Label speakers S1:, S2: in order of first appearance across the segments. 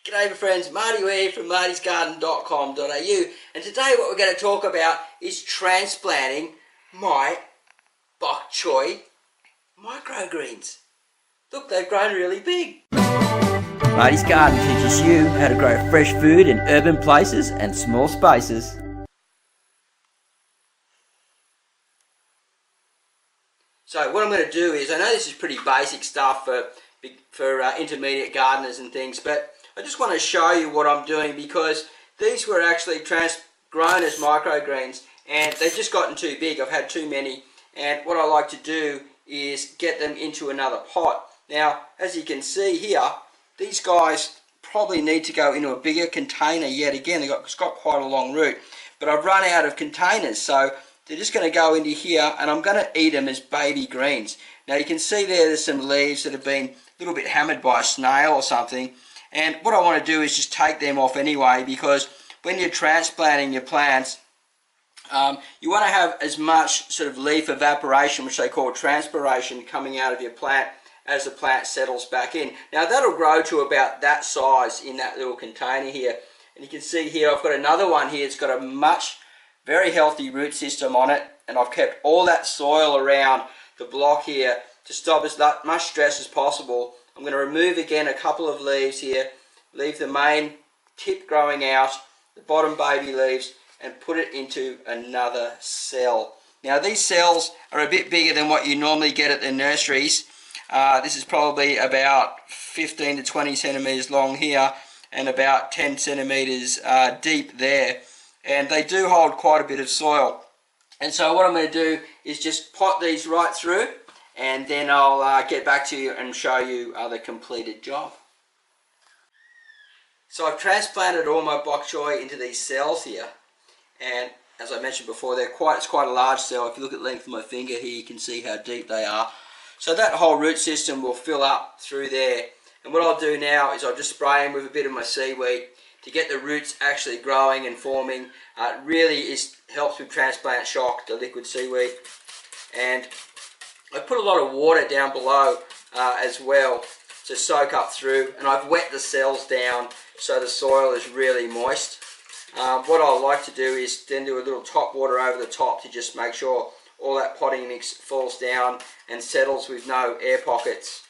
S1: G'day my friends, Marty here from martysgarden.com.au, and today what we're going to talk about is transplanting my Bok Choy Microgreens. Look, they've grown really big.
S2: Marty's Garden teaches you how to grow fresh food in urban places and small spaces.
S1: So what I'm going to do is, I know this is pretty basic stuff for intermediate gardeners and things, but I just want to show you what I'm doing because these were actually grown as microgreens and they've just gotten too big. I've had too many, and what I like to do is get them into another pot. Now, as you can see here, these guys probably need to go into a bigger container yet again. It's got quite a long root, but I've run out of containers, so they're just going to go into here and I'm going to eat them as baby greens. Now you can see there's some leaves that have been a little bit hammered by a snail or something, and what I want to do is just take them off anyway, because when you're transplanting your plants, you want to have as much sort of leaf evaporation, which they call transpiration, coming out of your plant as the plant settles back in. Now that'll grow to about that size in that little container here, and you can see here I've got another one here. It's got a very healthy root system on it, and I've kept all that soil around the block here to stop as much stress as possible. I'm going to remove again a couple of leaves here, leave the main tip growing out, the bottom baby leaves, and put it into another cell. Now these cells are a bit bigger than what you normally get at the nurseries. This is probably about 15 to 20 centimeters long here and about 10 centimeters deep there, and they do hold quite a bit of soil. And so what I'm going to do is just pot these right through, and then I'll get back to you and show you the completed job. So I've transplanted all my bok choy into these cells here, and as I mentioned before, it's quite a large cell. If you look at the length of my finger here, you can see how deep they are. So that whole root system will fill up through there, and what I'll do now is I'll just spray them with a bit of my seaweed to get the roots actually growing and forming. It really helps with transplant shock, the liquid seaweed. And I put a lot of water down below as well to soak up through, and I've wet the cells down so the soil is really moist. What I like to do is then do a little top water over the top to just make sure all that potting mix falls down and settles with no air pockets.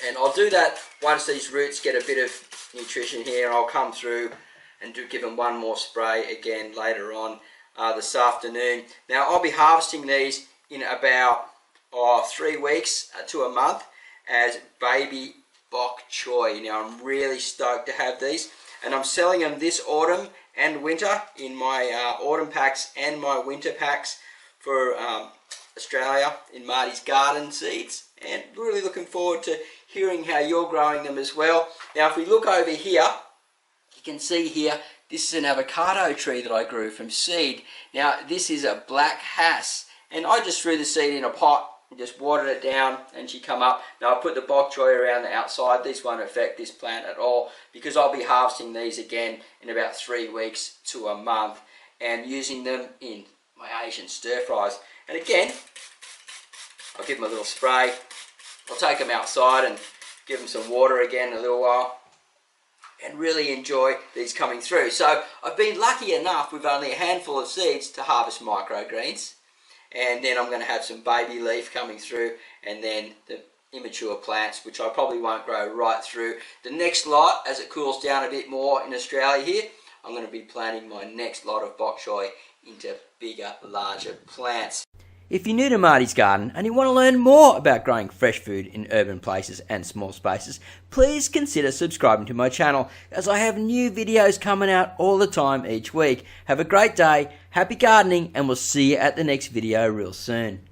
S1: And I'll do that once these roots get a bit of nutrition here, and I'll come through and give them one more spray again later on this afternoon. Now I'll be harvesting these in about 3 weeks to a month as baby bok choy. Now I'm really stoked to have these, and I'm selling them this autumn and winter in my autumn packs and my winter packs for Australia in Marty's Garden Seeds, and really looking forward to hearing how you're growing them as well. Now if we look over here, you can see here this is an avocado tree that I grew from seed. Now this is a black hass, and I just threw the seed in a pot and just watered it down and she come up. Now I put the bok choy around the outside. This won't affect this plant at all because I'll be harvesting these again in about 3 weeks to a month and using them in my Asian stir fries. And again, I'll give them a little spray. I'll take them outside and give them some water again in a little while and really enjoy these coming through. So I've been lucky enough with only a handful of seeds to harvest microgreens, and then I'm going to have some baby leaf coming through, and then the immature plants, which I probably won't grow right through. The next lot, as it cools down a bit more in Australia here, I'm going to be planting my next lot of bok choy into bigger, larger plants.
S2: If you're new to Marty's Garden and you want to learn more about growing fresh food in urban places and small spaces, please consider subscribing to my channel, as I have new videos coming out all the time each week. Have a great day, happy gardening, and we'll see you at the next video real soon.